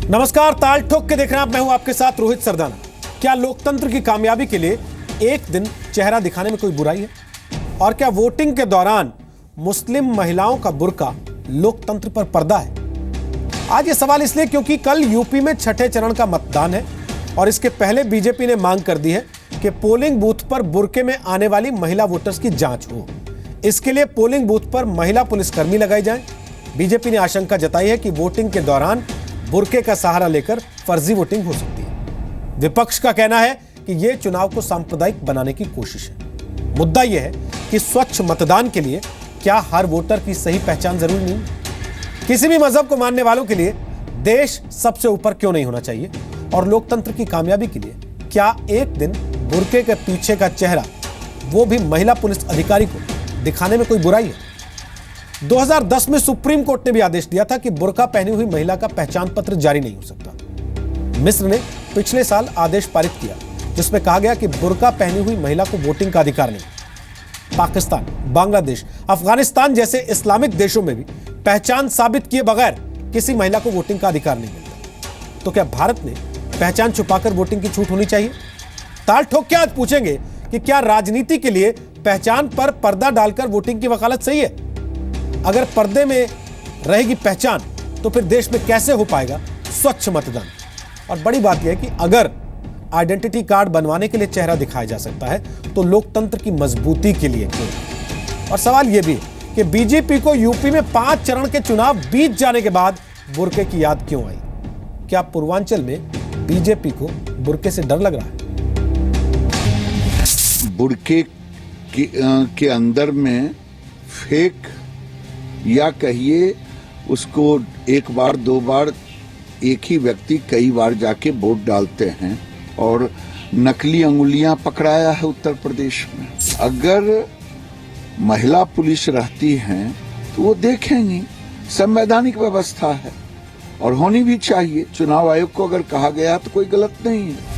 नमस्कार, ताल ठोक के देख रहे हैं आप। मैं हूं आपके साथ रोहित सरदाना। क्या लोकतंत्र की कामयाबी के लिए एक दिन चेहरा दिखाने में कोई बुराई है? और क्या वोटिंग के दौरान मुस्लिम महिलाओं का बुर्का लोकतंत्र पर पर्दा है? आज ये सवाल इसलिए क्योंकि कल यूपी में छठे चरण का मतदान है और इसके पहले बीजेपी ने मांग कर दी है कि पोलिंग बूथ पर बुर्के में आने वाली महिला वोटर्स की जांच हो। इसके लिए पोलिंग बूथ पर महिला पुलिसकर्मी लगाई जाए। बीजेपी ने आशंका जताई है कि वोटिंग के दौरान बुर्के का सहारा लेकर फर्जी वोटिंग हो सकती है। विपक्ष का कहना है कि यह चुनाव को सांप्रदायिक बनाने की कोशिश है। मुद्दा यह है कि स्वच्छ मतदान के लिए क्या हर वोटर की सही पहचान जरूरी नहीं? किसी भी मजहब को मानने वालों के लिए देश सबसे ऊपर क्यों नहीं होना चाहिए? और लोकतंत्र की कामयाबी के लिए क्या एक दिन बुर्के के पीछे का चेहरा, वो भी महिला पुलिस अधिकारी को दिखाने में कोई बुराई है? 2010 में सुप्रीम कोर्ट ने भी आदेश दिया था कि बुर्का पहनी हुई महिला का पहचान पत्र जारी नहीं हो सकता। मिस्र ने पिछले साल आदेश पारित किया जिसमें कहा गया कि बुर्का पहनी हुई महिला को वोटिंग का अधिकार नहीं। पाकिस्तान, बांग्लादेश, अफगानिस्तान जैसे इस्लामिक देशों में भी पहचान साबित किए बगैर किसी महिला को वोटिंग का अधिकार नहीं मिलता। तो क्या भारत में पहचान छुपाकर वोटिंग की छूट होनी चाहिए? ताल ठोक के आज पूछेंगे कि क्या राजनीति के लिए पहचान पर पर्दा डालकर वोटिंग की वकालत सही है? अगर पर्दे में रहेगी पहचान तो फिर देश में कैसे हो पाएगा स्वच्छ मतदान? और बड़ी बात यह है कि अगर आइडेंटिटी कार्ड बनवाने के लिए चेहरा दिखाया जा सकता है तो लोकतंत्र की मजबूती के लिए क्यों? और सवाल यह भी है कि बीजेपी को यूपी में 5 चरण के चुनाव बीत जाने के बाद बुर्के की याद क्यों आई? क्या पूर्वांचल में बीजेपी को बुर्के से डर लग रहा है? बुर्के के अंदर में फेक, या कहिए उसको एक बार दो बार एक ही व्यक्ति कई बार जाके वोट डालते हैं और नकली अंगुलियां पकड़ाया है उत्तर प्रदेश में। अगर महिला पुलिस रहती हैं तो वो देखेंगी। संवैधानिक व्यवस्था है और होनी भी चाहिए। चुनाव आयोग को अगर कहा गया तो कोई गलत नहीं है।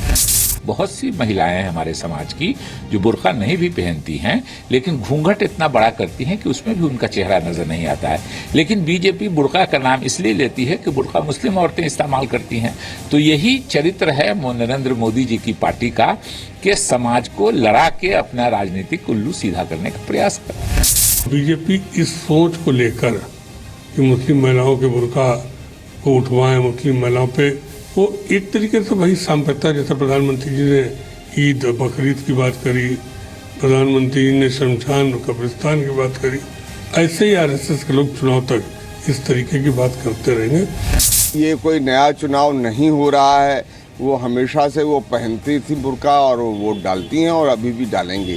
बहुत सी महिलाएं हैं हमारे समाज की जो बुर्का नहीं भी पहनती हैं, लेकिन घूंघट इतना बड़ा करती हैं कि उसमें भी उनका चेहरा नजर नहीं आता है। लेकिन बीजेपी बुर्का का नाम इसलिए लेती है कि बुर्का मुस्लिम औरतें इस्तेमाल करती हैं। तो यही चरित्र है नरेंद्र मोदी जी की पार्टी का कि समाज को लड़ा के अपना राजनीतिक उल्लू सीधा करने का प्रयास कर। बीजेपी इस सोच को लेकर कि मुस्लिम महिलाओं के बुर्का को उठवाएं, मुस्लिम महिलाओं पे वो एक तरीके से वही सांप्रदायिकता, जैसा प्रधानमंत्री जी ने ईद बकरीद की बात करी, प्रधानमंत्री जी ने शमशान कब्रिस्तान की बात करी, ऐसे ही आरएसएस के लोग चुनाव तक इस तरीके की बात करते रहेंगे। ये कोई नया चुनाव नहीं हो रहा है। वो हमेशा से वो पहनती थी बुर्का और वो वोट डालती हैं और अभी भी डालेंगे।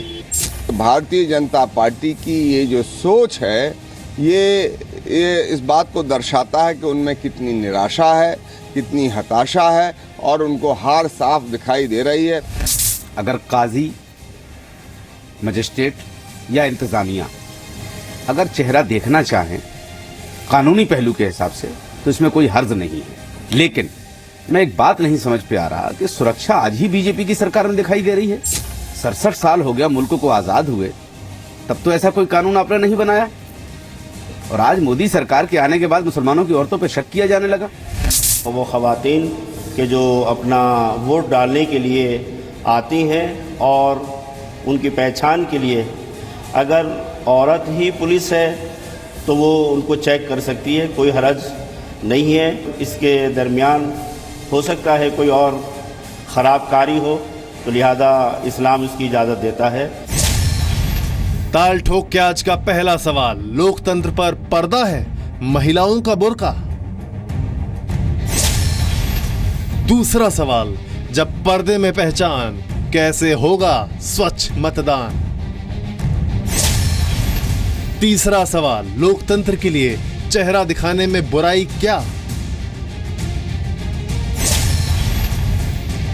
तो भारतीय जनता पार्टी की ये जो सोच है ये इस बात को दर्शाता है कि उनमें कितनी निराशा है, कितनी हताशा है और उनको हार साफ दिखाई दे रही है। अगर काजी, मजिस्ट्रेट या इंतज़ामिया अगर चेहरा देखना चाहें कानूनी पहलू के हिसाब से तो इसमें कोई हर्ज नहीं है। लेकिन मैं एक बात नहीं समझ पे आ रहा कि सुरक्षा आज ही बीजेपी की सरकार में दिखाई दे रही है। 67 साल हो गया मुल्क को आज़ाद हुए, तब तो ऐसा कोई कानून आपने नहीं बनाया और आज मोदी सरकार के आने के बाद मुसलमानों की औरतों पर शक किया जाने लगा। वो ख़वातीन के जो अपना वोट डालने के लिए आती हैं और उनकी पहचान के लिए अगर औरत ही पुलिस है तो वो उनको चेक कर सकती है, कोई हरज नहीं है। इसके दरमियान हो सकता है कोई और ख़राब कारी हो, तो लिहाजा इस्लाम इसकी इजाज़त देता है। ताल ठोक के आज का पहला सवाल, लोकतंत्र पर पर्दा है महिलाओं का बुर्का? दूसरा सवाल, जब पर्दे में पहचान कैसे होगा स्वच्छ मतदान? तीसरा सवाल, लोकतंत्र के लिए चेहरा दिखाने में बुराई क्या?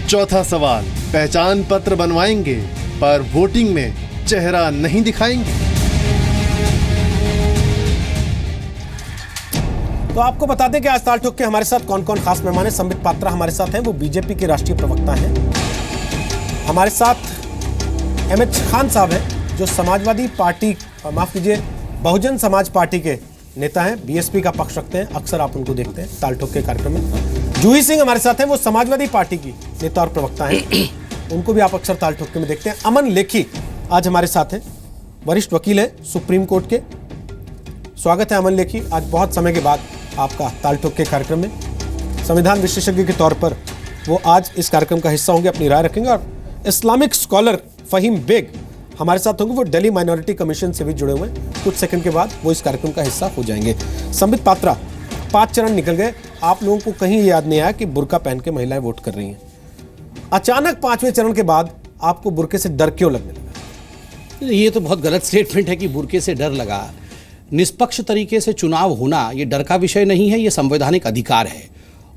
चौथा सवाल, पहचान पत्र बनवाएंगे पर वोटिंग में चेहरा नहीं दिखाएंगे। तो आपको बता दें कि आज ताल ठोक के हमारे साथ कौन कौन खास मेहमान हैं। संबित पात्रा हमारे साथ हैं, वो बीजेपी के राष्ट्रीय प्रवक्ता हैं। हमारे साथ एमएच खान साहब हैं जो समाजवादी पार्टी, माफ कीजिए बहुजन समाज पार्टी के नेता हैं, बीएसपी का पक्ष रखते हैं, अक्सर आप उनको देखते हैं ताल ठोक के कार्यक्रम में। जूही सिंह हमारे साथ हैं, वो समाजवादी पार्टी की नेता और प्रवक्ता हैं, उनको भी आप अक्सर ताल ठोक में देखते हैं। अमन लेखी आज हमारे साथ हैं, वरिष्ठ वकील हैं सुप्रीम कोर्ट के। स्वागत है अमन लेखी, आज बहुत समय के बाद आपका ताल ठोक के कार्यक्रम में। संविधान विशेषज्ञ के तौर पर वो आज इस कार्यक्रम का हिस्सा होंगे, अपनी राय रखेंगे। और इस्लामिक स्कॉलर फहीम बेग हमारे साथ होंगे, वो दिल्ली माइनॉरिटी कमीशन से भी जुड़े हुए हैं। कुछ सेकंड के बाद वो इस कार्यक्रम का हिस्सा हो जाएंगे। संबित पात्रा, 5 चरण निकल गए, आप लोगों को कहीं याद नहीं आया कि बुर्का पहन के महिलाएं वोट कर रही हैं। अचानक 5वें चरण के बाद आपको बुर्के से डर क्यों लगने लगा? ये तो बहुत गलत स्टेटमेंट है कि बुर्के से डर लगा। निष्पक्ष तरीके से चुनाव होना ये डर का विषय नहीं है, ये संवैधानिक अधिकार है।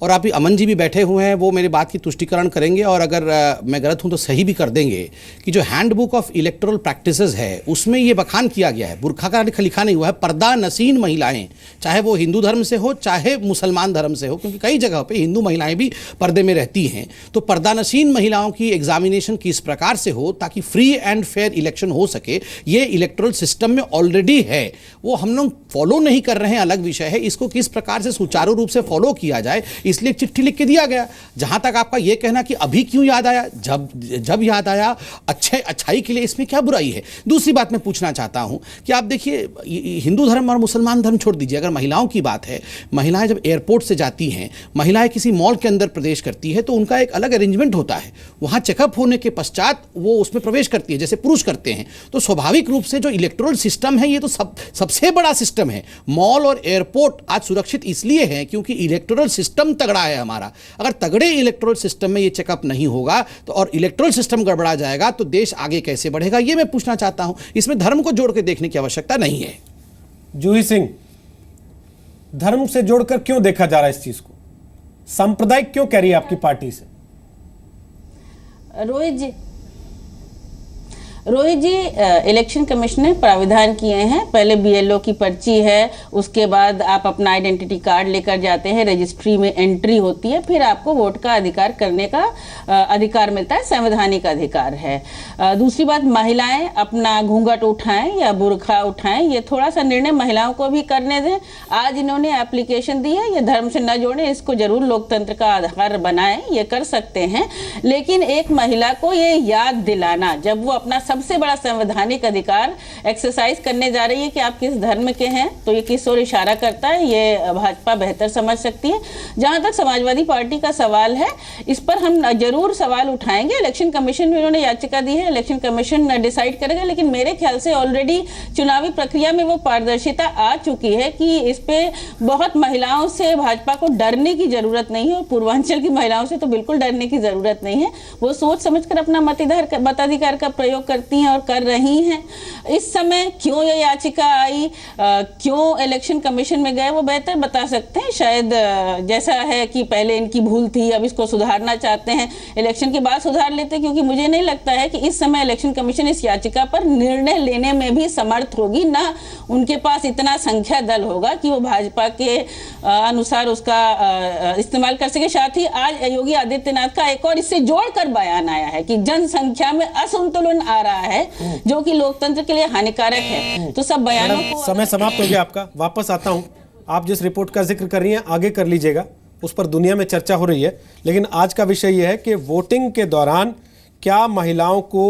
और आप अमन जी भी बैठे हुए हैं, वो मेरे बात की तुष्टिकरण करेंगे और अगर मैं गलत हूं तो सही भी कर देंगे कि जो हैंडबुक ऑफ इलेक्टोरल प्रैक्टिसेस है उसमें ये बखान किया गया है, बुर्का का लिखा नहीं हुआ है, पर्दा नसीन महिलाएं, चाहे वो हिंदू धर्म से हो चाहे मुसलमान धर्म से हो, क्योंकि कई जगह पे हिंदू महिलाएं भी पर्दे में रहती हैं। तो पर्दा नसीन महिलाओं की एग्जामिनेशन किस प्रकार से हो ताकि फ्री एंड फेयर इलेक्शन हो सके, ये इलेक्टोरल सिस्टम में ऑलरेडी है। वो हम लोग फॉलो नहीं कर रहे हैं, अलग विषय है। इसको किस प्रकार से सुचारू रूप से फॉलो किया जाए, इसलिए चिट्ठी लिख के दिया गया। जहां तक आपका यह कहना कि अभी क्यों याद आया, जब याद आया, अच्छाई के लिए इसमें क्या बुराई है। दूसरी बात मैं पूछना चाहता हूं कि आप देखिए, हिंदू धर्म और मुसलमान धर्म छोड़ दीजिए, अगर महिलाओं की बात है, महिलाएं जब एयरपोर्ट से जाती हैं, महिलाएं किसी मॉल के अंदर प्रवेश करती है तो उनका एक अलग अरेंजमेंट होता है, वहां चेकअप होने के पश्चात वो उसमें प्रवेश करती है जैसे पुरुष करते हैं। तो स्वाभाविक रूप से जो इलेक्टोरल सिस्टम है ये तो सबसे बड़ा सिस्टम है। मॉल और एयरपोर्ट आज सुरक्षित इसलिए है क्योंकि इलेक्टोरल सिस्टम तगड़ा है हमारा। अगर तगड़े इलेक्टोरल सिस्टम में ये चेकअप नहीं होगा तो और इलेक्टोरल सिस्टम गड़बड़ा जाएगा तो देश आगे कैसे बढ़ेगा, ये मैं पूछना चाहता हूं। इसमें धर्म को जोड़ के देखने की आवश्यकता नहीं है। जूही सिंह, धर्म से जोड़कर क्यों देखा जा रहा है इस चीज को? सांप्रदायिक क्यों कह रही है आपकी पार्टी से? रोहित जी, इलेक्शन कमीशन ने प्राविधान किए हैं, पहले बीएलओ की पर्ची है, उसके बाद आप अपना आइडेंटिटी कार्ड लेकर जाते हैं, रजिस्ट्री में एंट्री होती है, फिर आपको वोट का अधिकार करने का अधिकार मिलता है, संवैधानिक अधिकार है। दूसरी बात, महिलाएं अपना घूंघट उठाएं या बुर्खा उठाएं, ये थोड़ा सा निर्णय महिलाओं को भी करने दें। आज इन्होंने एप्लीकेशन दी है, ये धर्म से न जोड़ें, इसको जरूर लोकतंत्र का आधार बनाएं, ये कर सकते हैं। लेकिन एक महिला को ये याद दिलाना, जब वो अपना सबसे बड़ा संवैधानिक अधिकार एक्सरसाइज करने जा रही है कि आप किस धर्म के हैं, तो ये किस ओर इशारा करता है, ये भाजपा बेहतर समझ सकती है। जहां तक समाजवादी पार्टी का सवाल है, इस पर हम जरूर सवाल उठाएंगे। इलेक्शन कमीशन में उन्होंने याचिका दी है, इलेक्शन कमीशन डिसाइड करेगा, लेकिन मेरे ख्याल से ऑलरेडी चुनावी प्रक्रिया में वो पारदर्शिता आ चुकी है कि इस पे बहुत महिलाओं से भाजपा को डरने की जरूरत नहीं है, और पूर्वांचल की महिलाओं से तो बिल्कुल डरने की जरूरत नहीं है। वो सोच समझकर अपना मताधिकार का प्रयोग करती हैं और कर रही हैं। इस समय क्यों ये याचिका आई, क्यों इलेक्शन कमीशन में गए, वो बेहतर बता सकते हैं। शायद जैसा है कि पहले इनकी भूल थी, अब इसको सुधारना चाहते हैं, इलेक्शन के बाद सुधार लेते, क्योंकि मुझे नहीं लगता है कि इस समय इलेक्शन कमीशन इस याचिका पर निर्णय लेने में भी समर्थ होगी, ना उनके पास इतना संख्या दल होगा कि वो भाजपा के अनुसार उसका इस्तेमाल कर सके। साथ ही आज योगी आदित्यनाथ का एक और इससे जोड़कर बयान आया है कि जनसंख्या में असंतुलन आ रहा है जो कि लोकतंत्र के लिए हानिकारक है। तो सब बयानों को समय समाप्त हो गया आपका, वापस आता हूं। आप जिस रिपोर्ट का जिक्र कर रही हैं आगे कर लीजिएगा, उस पर दुनिया में चर्चा हो रही है, लेकिन आज का विषय यह है कि वोटिंग के दौरान क्या महिलाओं को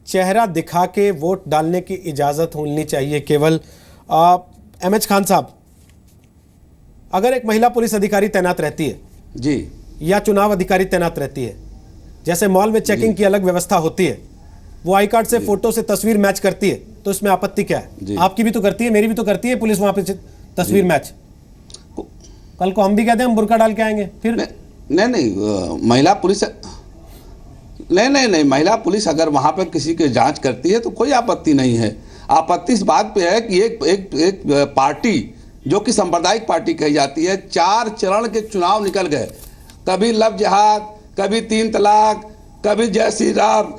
चेहरा दिखा के वोट डालने की इजाजत मिलनी चाहिए केवल? एमएच खान साहब, अगर एक महिला पुलिस अधिकारी तैनात रहती है जी, या चुनाव अधिकारी तैनात रहती है, जैसे मॉल में चेकिंग की अलग व्यवस्था होती है, वो आई कार्ड से फोटो से तस्वीर मैच करती है, तो इसमें आपत्ति क्या है? आपकी भी तो करती है, मेरी भी तो करती है पुलिस वहां पे तस्वीर मैच। कल को हम भी कहते हैं हम बुर्का डाल के आएंगे फिर? नहीं, महिला पुलिस नहीं, महिला पुलिस अगर वहां पर किसी की जांच करती है तो कोई आपत्ति नहीं है। आपत्ति इस बात पे है कि एक पार्टी जो कि सांप्रदायिक पार्टी कही जाती है, 4 चरण के चुनाव निकल गए, कभी लव जिहाद, कभी 3 तलाक, कभी जय श्री राम,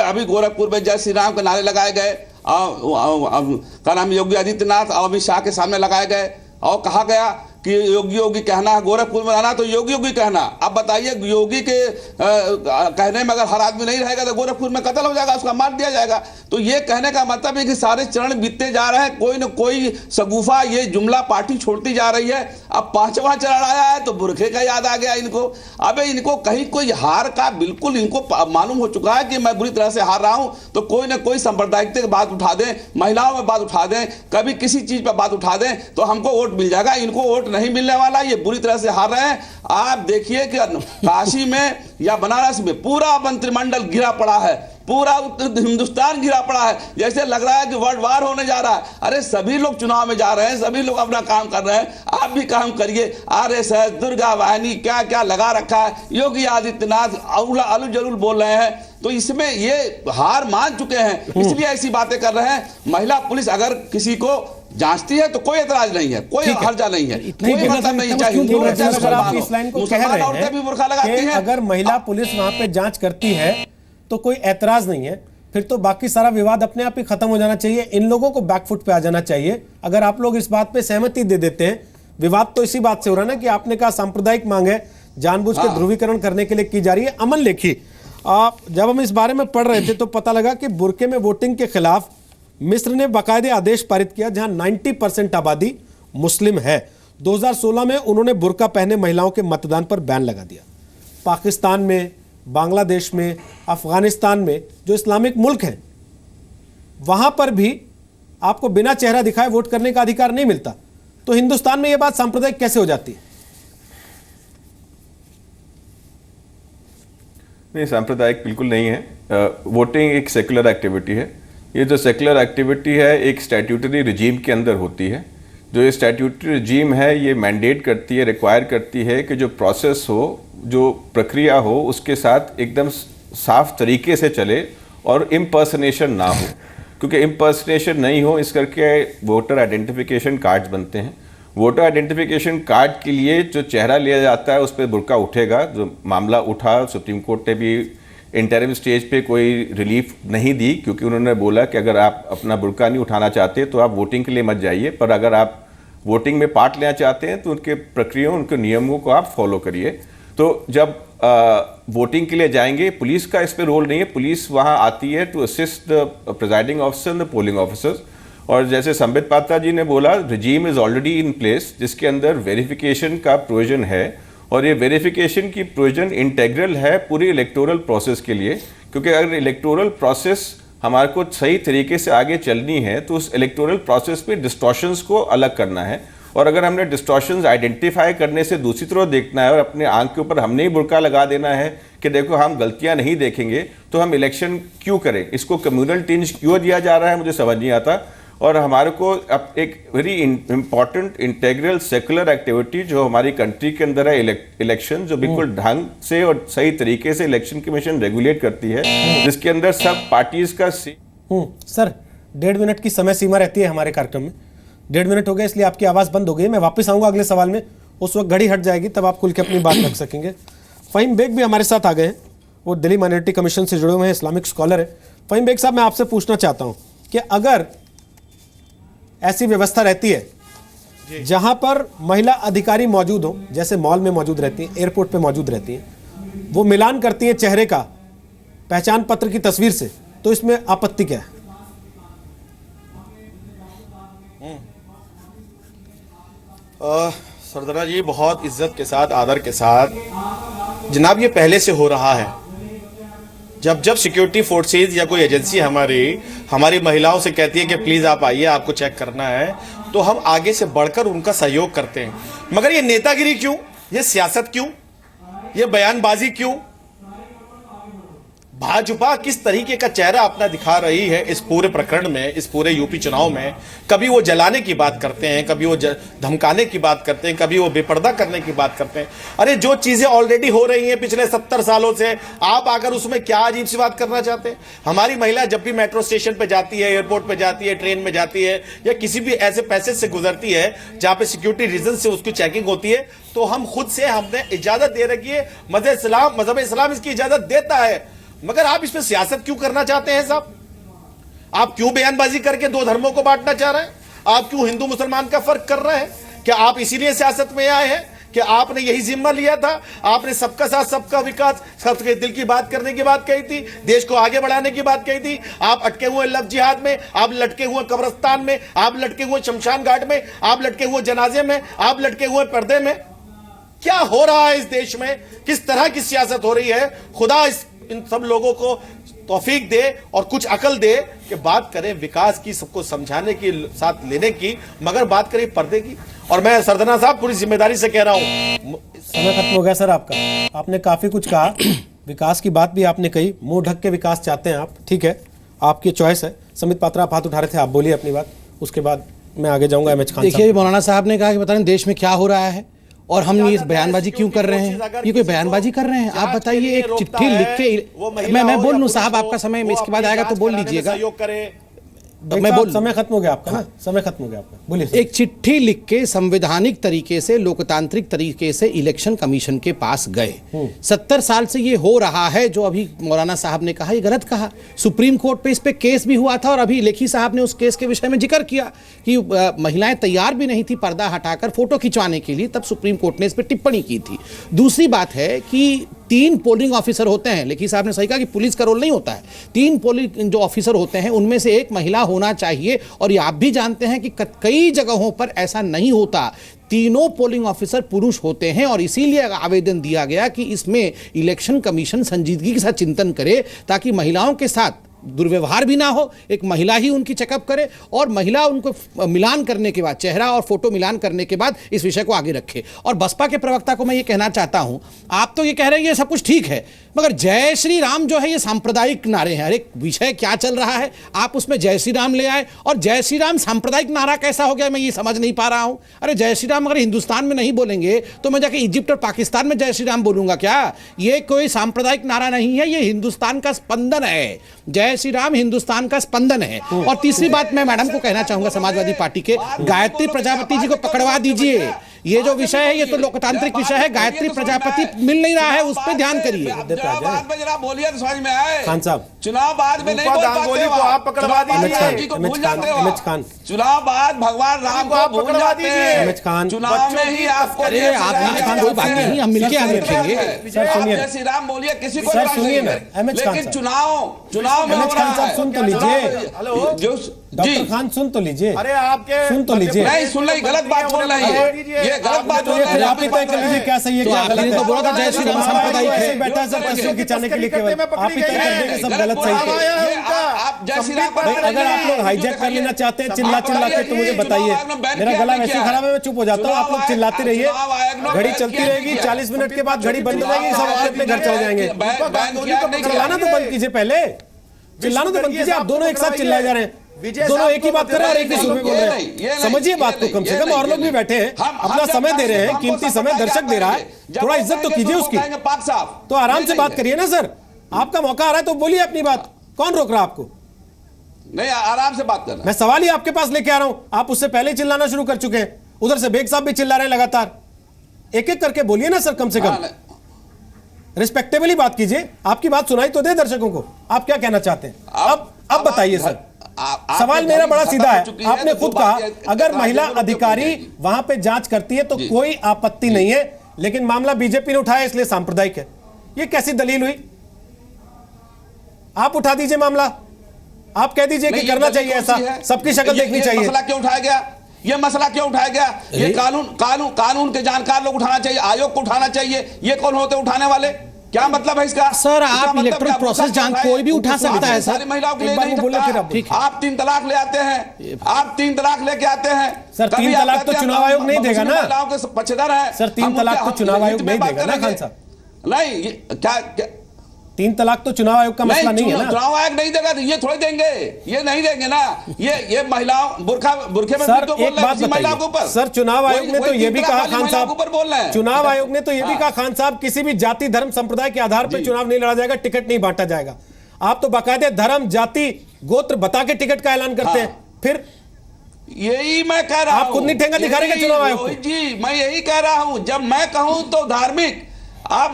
अभी गोरखपुर में जय श्री राम के नारे लगाए गए, का नाम योगी आदित्यनाथ और अमित शाह के सामने लगाए गए, और कहा गया कि योगी योगी कहना है, गोरखपुर में रहना तो योगी योगी कहना। अब बताइए, योगी के कहने में अगर हर आदमी नहीं रहेगा तो गोरखपुर में कत्ल हो जाएगा, उसका मार दिया जाएगा। तो ये कहने का मतलब है कि सारे चरण बीतते जा रहे हैं, कोई न कोई शगुफा ये जुमला पार्टी छोड़ती जा रही है। अब 5वां चरण आया है तो बुरखे का याद आ गया इनको। अबे इनको कहीं कोई हार का बिल्कुल इनको मालूम हो चुका है कि मैं बुरी तरह से हार रहा हूं, तो कोई ना कोई सांप्रदायिकता की बात उठा दें, महिलाओं में बात उठा दें, कभी किसी चीज पर बात उठा दें तो हमको वोट मिल जाएगा। इनको वोट नहीं मिलने वाला, ये बुरी तरह से हार रहे हैं। आप देखिए कि काशी में या बनारस में पूरा मंत्रिमंडल गिरा पड़ा है, पूरा हिंदुस्तान गिरा पड़ा है, जैसे लग रहा है कि वर्ल्ड वार होने जा रहा है। अरे सभी लोग चुनाव में जा रहे हैं, सभी लोग अपना काम कर रहे हैं, आप भी काम करिए। आरएसएस, दुर्गा वाहिनी, क्या क्या लगा रखा है, योगी आदित्यनाथ अलू जलूल बोल रहे हैं। तो इसमें ये हार मान चुके हैं, इसलिए ऐसी बातें कर रहे हैं। महिला पुलिस अगर किसी को जांचती है तो कोई एतराज नहीं है, कोई हर्जा नहीं है, कोई मतलब नहीं। चाहे हिंदू हो चाहे मुसलमान, औरतें भी बुर्का लगाती हैं। अगर महिला पुलिस वहां पे जांच करती है तो कोई एतराज नहीं है, फिर तो बाकी सारा विवाद अपने आप ही खत्म हो जाना चाहिए। इन लोगों को बैकफुट पे आ जाना चाहिए। अगर आप लोग इस बात पे सहमति दे देते हैं, विवाद तो इसी बात से हो रहा है ना कि आपने कहा सांप्रदायिक मांग है, जानबूझ के ध्रुवीकरण करने के लिए की जा रही है। अमन लेखी, जब हम इस बारे में पढ़ रहे थे तो पता लगा कि बुर्के में वोटिंग के खिलाफ मिस्र ने बाकायदे आदेश पारित किया, जहां 90% आबादी मुस्लिम है। 2016 में उन्होंने बुर्का पहने महिलाओं के मतदान पर बैन लगा दिया। पाकिस्तान में, बांग्लादेश में, अफगानिस्तान में, जो इस्लामिक मुल्क हैं, वहां पर भी आपको बिना चेहरा दिखाए वोट करने का अधिकार नहीं मिलता। तो हिंदुस्तान में यह बात सांप्रदायिक कैसे हो जाती है? नहीं, सांप्रदायिक बिल्कुल नहीं है। वोटिंग एक सेकुलर एक्टिविटी है। ये जो सेकुलर एक्टिविटी है एक स्टैट्यूटरी रिजीम के अंदर होती है। जो ये स्टैट्यूटरी रिजीम है ये मैंडेट करती है, रिक्वायर करती है कि जो प्रोसेस हो, जो प्रक्रिया हो, उसके साथ एकदम साफ तरीके से चले और इम्पर्सनेशन ना हो। क्योंकि इम्पर्सनेशन नहीं हो इस करके वोटर आइडेंटिफिकेशन कार्ड्स बनते हैं। वोटर आइडेंटिफिकेशन कार्ड के लिए जो चेहरा लिया जाता है उस पर बुर्का उठेगा। जो मामला उठा, सुप्रीम कोर्ट ने भी इंटरिम स्टेज पे कोई रिलीफ नहीं दी, क्योंकि उन्होंने बोला कि अगर आप अपना बुर्का नहीं उठाना चाहते तो आप वोटिंग के लिए मत जाइए, पर अगर आप वोटिंग में पार्ट लेना चाहते हैं तो उनके प्रक्रिया, उनके नियमों को आप फॉलो करिए। तो जब वोटिंग के लिए जाएंगे, पुलिस का इस पर रोल नहीं है। पुलिस वहाँ आती है to assist the presiding officer and the polling officers. और जैसे संबित पात्रा जी ने बोला, regime is already in place, जिसके अंदर वेरिफिकेशन का प्रोविजन है। और ये वेरिफिकेशन की प्रोविजन इंटेग्रल है पूरी इलेक्टोरल प्रोसेस के लिए। क्योंकि अगर इलेक्टोरल प्रोसेस हमारे को सही तरीके से आगे चलनी है तो उस इलेक्टोरल प्रोसेस पे डिस्टॉर्शंस को अलग करना है। और अगर हमने डिस्टॉर्शंस आइडेंटिफाई करने से दूसरी तरफ देखना है और अपने आंख के ऊपर हमने ही बुर्का लगा देना है कि देखो हम गलतियां नहीं देखेंगे, तो हम इलेक्शन क्यों करें? इसको कम्युनल टिंज क्यों दिया जा रहा है, मुझे समझ नहीं आता। और हमारे को अब एक very important integral secular activity जो हमारी कंट्री के अंदर है, इलेक्शन, जो बिल्कुल ढंग से और सही तरीके से इलेक्शन कमीशन रेगुलेट करती है, जिसके अंदर सब पार्टीज का सर 1.5 मिनट की समय सीमा रहती है हमारे कार्यक्रम में। 1.5 मिनट हो गए, इसलिए आपकी आवाज़ बंद हो गई। मैं वापस आऊँगा अगले सवाल में, उस वक्त घड़ी हट जाएगी, तब आप खुल के अपनी बात रख सकेंगे। फ़हीम बेग भी हमारे साथ आ गए हैं, वो दिल्ली माइनॉरिटी कमीशन से जुड़े हुए हैं, इस्लामिक स्कॉलर है। फ़हीम बेग साहब, मैं आपसे पूछना चाहता हूँ कि अगर ऐसी व्यवस्था रहती है जहां पर महिला अधिकारी मौजूद हो, जैसे मॉल में मौजूद रहती हैं, एयरपोर्ट पे मौजूद रहती हैं, वो मिलान करती हैं चेहरे का पहचान पत्र की तस्वीर से, तो इसमें आपत्ति क्या है? सरदारा जी, बहुत इज्जत के साथ, आदर के साथ जनाब, ये पहले से हो रहा है। जब सिक्योरिटी फोर्सेज या कोई एजेंसी हमारी महिलाओं से कहती है कि प्लीज आप आइए, आपको चेक करना है, तो हम आगे से बढ़कर उनका सहयोग करते हैं। मगर ये नेतागिरी क्यों, ये सियासत क्यों, ये बयानबाजी क्यों? भाजपा किस तरीके का चेहरा अपना दिखा रही है इस पूरे प्रकरण में, इस पूरे यूपी चुनाव में। कभी वो जलाने की बात करते हैं, कभी वो धमकाने की बात करते हैं, कभी वो बेपर्दा करने की बात करते हैं। अरे जो चीजें ऑलरेडी हो रही हैं पिछले 70 सालों से, आप आकर उसमें क्या अजीब सी बात करना चाहते हैं? हमारी महिला जब भी मेट्रो स्टेशन पे जाती है, एयरपोर्ट पे जाती है, ट्रेन में जाती है, या किसी भी ऐसे पैसेज से गुजरती है जहां पे सिक्योरिटी रीजन से उसकी चेकिंग होती है, तो हम खुद से हमने इजाजत दे रखी है। मजहब इस्लाम इसकी इजाजत देता है। मगर आप इसमें सियासत क्यों करना चाहते हैं साहब? आप क्यों बयानबाजी करके दो धर्मों को बांटना चाह रहे हैं? आप क्यों हिंदू मुसलमान का फर्क कर रहे हैं? क्या आप इसीलिए सियासत में आए हैं कि आपने यही जिम्मा लिया था? आपने सबका साथ सबका विकास, सबके दिल की बात करने की बात कही थी, देश को आगे बढ़ाने की बात कही थी। आप अटके हुए लव जिहाद में, आप लटके हुए कब्रिस्तान में, आप लटके हुए शमशान घाट में, आप लटके हुए जनाजे में, आप लटके हुए पर्दे में। क्या हो रहा है इस देश में? किस तरह की सियासत हो रही है? खुदा इन सब लोगों को तौफीक दे और कुछ अकल दे कि बात करें विकास की, सबको समझाने की, साथ लेने की, मगर बात करें पर्दे की। और मैं सरदाना साहब पूरी जिम्मेदारी से कह रहा हूं, समय खत्म हो गया सर आपका। आपने काफी कुछ कहा, विकास की बात भी आपने कही, मुंह ढक के विकास चाहते हैं आप, ठीक है, आपकी चॉइस है। समित पात्रा आप हाथ उठा रहे थे, आप बोलिए अपनी बात, उसके बाद मैं आगे जाऊंगा। एमएच खान देखिए, मौलाना साहब ने कहा कि पता नहीं देश में क्या हो रहा है और हम ये बयानबाजी क्यों कर रहे हैं। ये कोई बयानबाजी कर रहे हैं? आप बताइए, एक चिट्ठी लिख के, मैं बोल लूं साहब, आपका समय इसके बाद आएगा तो बोल लीजिएगा। मैं बोल, समय खत्म हो गया आपका ना, समय खत्म हो गया आपका, बोलिए। एक चिट्ठी लिख के संवैधानिक तरीके से, लोकतांत्रिक तरीके से इलेक्शन कमीशन के पास गए। 70 साल से ये हो रहा है, जो अभी मौलाना साहब ने कहा ये गलत कहा। सुप्रीम कोर्ट पे इस पे केस भी हुआ था और अभी लेखी साहब ने उस केस के विषय में जिक्र किया कि महिलाएं तैयार भी नहीं थी पर्दा हटाकर फोटो खिंचवाने के लिए, तब सुप्रीम कोर्ट ने इस पर टिप्पणी की थी। दूसरी बात है कि 3 पोलिंग ऑफिसर होते हैं, लेखी साहब ने सही कहा कि पुलिस का रोल नहीं होता है। 3 पोलिंग जो ऑफिसर होते हैं उनमें से एक महिला होना चाहिए, और ये आप भी जानते हैं कि कई जगहों पर ऐसा नहीं होता। तीनों पोलिंग ऑफिसर पुरुष होते हैं और इसीलिए आवेदन दिया गया कि इसमें इलेक्शन कमीशन संजीदगी के साथ चिंतन करे, ताकि महिलाओं के साथ दुर्व्यवहार भी ना हो। एक महिला ही उनकी चेकअप करे और महिला उनको मिलान करने के बाद, चेहरा और फोटो मिलान करने के बाद इस विषय को आगे रखे। और बसपा के प्रवक्ता को मैं ये कहना चाहता हूं, आप तो ये कह रहे हैं ये सब कुछ ठीक है, मगर जय श्री राम जो है ये सांप्रदायिक नारे हैं। अरे विषय क्या चल रहा है, आप उसमें जय श्री राम ले आए, और जय श्री राम सांप्रदायिक नारा कैसा हो गया, मैं ये समझ नहीं पा रहा हूं। अरे जय श्री राम अगर हिंदुस्तान में नहीं बोलेंगे तो मैं जाके इजिप्ट और पाकिस्तान में जय श्री राम बोलूंगा क्या? ये कोई सांप्रदायिक नारा नहीं है, ये हिंदुस्तान का स्पंदन है। जय श्री राम हिंदुस्तान का स्पंदन है। और तीसरी बात मैं मैडम को कहना चाहूंगा, समाजवादी पार्टी के गायत्री प्रजापति जी को पकड़वा दीजिए। ये जो विषय है ये तो लोकतांत्रिक विषय है, गायत्री प्रजापति मिल नहीं रहा है, उस पर ध्यान करिए। बोलिए तो समझ में आए। खान साहब, चुनाव बाद में नहीं बोल पाते हो आप, पकड़वा दीजिए। भूल जाते हो आप। चुनाव बाद भगवान राम को भूल जाते हैं, चुनाव में ही आपको। अरे आप खान कोई बात नहीं, हम मिलके आगे रखेंगे। जय श्री राम बोलिए, किसी को सुनिए ना, लेकिन चुनाव में सुन तो लीजिए, डॉक्टर खान सुन तो लीजिए। अरे आपके सुन तो लीजिए। नहीं सुन रही, गलत बात बोल रही है, ये गलत बात बोल रही है। आप ही तय कर लीजिए क्या सही है क्या गलत है। तो बोला था जय श्री राम सांप्रदायिक है, बैठा सब तस्वीर खिंचाने के लिए, केवल आप ही तय कर देंगे सब गलत सही है। आप जय श्री राम, अगर आप लोग हाईजैक कर लेना चाहते हैं चिल्ला चिल्ला के, तो मुझे बताइए, मेरा गला वैसे खराब है, मैं चुप हो जाता हूँ। आप लोग चिल्लाते रहिए, घड़ी चलती रहेगी, 40 मिनट के बाद घड़ी बंद हो जाएगी, सब अपने घर चले जाएंगे। चिल्लाना तो बंद कीजिए, पहले चिल्लाना तो बंद कीजिए। आप दोनों एक साथ चिल्लाए जा रहे हैं, दोनों एक ही बात कर रहे हैं और एक ही सुर में बोल रहे हैं। समझिए बात को, कम से कम और लोग भी बैठे हैं, अपना समय दे रहे हैं, कीमती समय दर्शक दे रहा है, थोड़ा इज्जत तो कीजिए उसकी। तो आराम से बात करिए ना सर, आपका मौका आ रहा है तो बोलिए अपनी बात, कौन रोक रहा है आपको? नहीं, आराम से बात करना। मैं सवाल ही आपके पास लेके आ रहा हूं, आप उससे पहले चिल्लाना शुरू कर चुके हैं। उधर से बेग साहब भी चिल्ला रहे हैं लगातार। एक एक करके बोलिए ना सर, कम से कम रिस्पेक्टेबली बात कीजिए। आपकी बात सुनाई तो दे दर्शकों को, आप क्या कहना चाहते हैं अब बताइए सर। सवाल मेरा बड़ा सीधा है, आपने खुद कहा अगर महिला अधिकारी वहां पे जांच करती है तो कोई आपत्ति नहीं है, लेकिन मामला बीजेपी ने उठाया इसलिए सांप्रदायिक है। ये कैसी दलील हुई? आप उठा दीजिए मामला, आप कह दीजिए कि करना चाहिए ऐसा, सबकी शक्ल देखनी चाहिए। मसला क्यों उठाया गया? ये मसला क्यों उठाया गया? ये कानून के जानकार लोग उठाना चाहिए, आयोग को उठाना चाहिए। ये कौन होते उठाने वाले? क्या मतलब है इसका? सर आप इलेक्ट्रल प्रोसेस जान कोई भी उठा सकता है सर। महिलाओं के लिए नहीं सकता। आप 3 तलाक ले आते हैं, आप 3 तलाक लेके आते हैं सर। 3 तलाक तो चुनाव आयोग नहीं देगा ना। महिलाओं के पक्षधर है सर, 3 तलाक तो चुनाव आयोग नहीं देगा ना खान साहब। नहीं, क्या 3 तलाक तो चुनाव आयोग का मसला नहीं है ना। चुनाव आयोग नहीं देगा तो ये थोड़ी देंगे, ये नहीं देंगे ना। ये महिलाओं बुरखे में सर तो बोल रहे हैं महिलाओं के ऊपर। सर चुनाव आयोग ने तो ये भी कहा खान साहब, बोल रहे हैं चुनाव आयोग ने तो ये भी कहा खान साहब, किसी भी जाति धर्म संप्रदाय के आधार पर चुनाव नहीं लड़ा जाएगा, टिकट नहीं बांटा जाएगा। आप तो बाकायदे धर्म जाति गोत्र बता के टिकट का ऐलान करते हैं। फिर यही मैं कह रहा हूं, आप खुद नहीं ठेंगा दिखा रहे चुनाव आयोग को। जी मैं यही कह रहा हूं, जब मैं कहूं तो धार्मिक,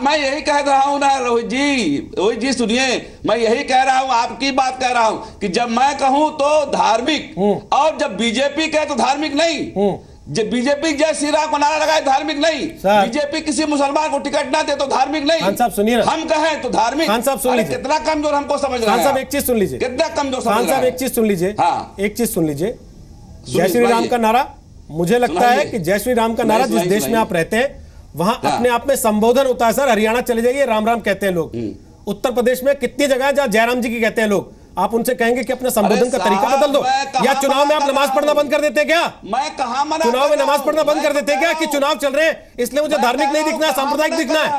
मैं यही कह रहा हूं ना रोहित जी सुनिए, मैं यही कह रहा हूं, आपकी बात कह रहा हूं कि जब मैं कहूं तो धार्मिक, और जब बीजेपी कहे तो धार्मिक नहीं। बीजेपी जय श्री राम को नारा लगाए धार्मिक नहीं, बीजेपी किसी मुसलमान को टिकट ना दे तो धार्मिक नहीं। खान साहब सुनिए ना, हम कहें तो धार्मिक। खान साहब सुन लीजिए, कितना कमजोर हमको समझ रहे हैं। खान साहब एक चीज सुन लीजिए, कितना कमजोर समझ रहे हैं। खान साहब एक चीज सुन लीजिए, हाँ। एक चीज सुन लीजिए, जय श्री राम का नारा, मुझे लगता है कि जय श्री राम का नारा जिस देश में आप रहते हैं वहां अपने आप में संबोधन होता है सर। हरियाणा चले जाइए, राम राम कहते हैं लोग। उत्तर प्रदेश में कितनी जगह है जहां जयराम जी की कहते हैं लोग। आप उनसे कहेंगे कि अपना संबोधन का तरीका बदल दो, या चुनाव में आप नमाज पढ़ना बंद कर देते क्या? मैं कहां मना, चुनाव में नमाज पढ़ना बंद कर देते क्या कि चुनाव चल रहे हैं इसलिए मुझे धार्मिक नहीं दिखना है, सांप्रदायिक दिखना है?